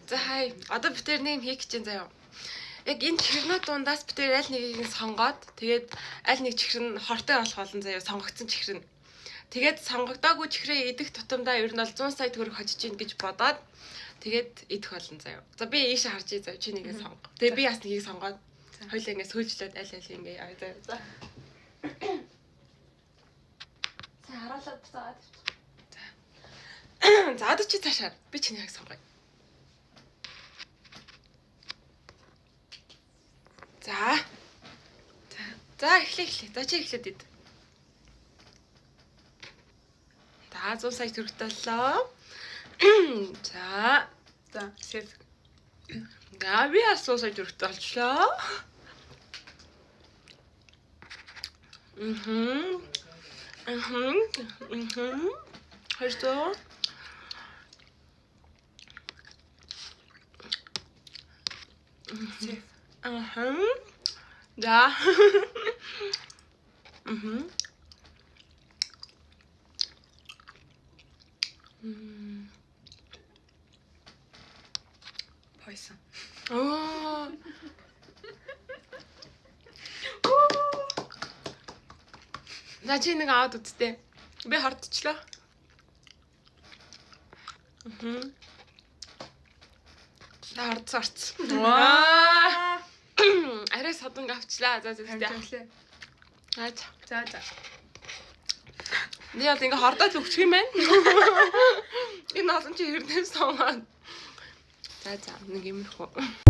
За хай. Одоо бид тэр нэм хийх гэж байна заяа. Яг энэ чихрнүүд дундаас бид тэр аль нэгийг сонгоод тэгээд аль нэг чихэр нь хортой болох болно заяа сонгогдсон чихэр нь. Тэгээд сонгогдоогүй чихрээ идэх тутамдаа ер нь бол 100 сая төгрөг хожиж ийн гэж бодоод тэгээд идэх болно заяа. За би ийшээ харж ий заяа чи нэгээ сонго. Тэгээд би бас нэгийг сонгоод хоёлаа ингэ сөөлжлөөд аль ингэ яа заяа. За. За хараалаад цаад. За. За одоо чи цаашаа би чиний хаг сонгоё. За. За эхлэе. За чи эхлээд ид. За 100 сая төгрөгтэй боллоо. За. За шеф. За би 100 сая төгрөгтэй болчлоо. Хайртай. Шеф. Да. Пойсон. Оо. За чи нэг аваад үзтээ. Би хортчлоо. За хорцорц. Ваа. Арай содонг авчлаа. За Амжилтлаа. За. Би бол ингээ хордоод өгчих юм байна. Энэ олон чи хэрнээс сонгоод. За нэг юмрхүү.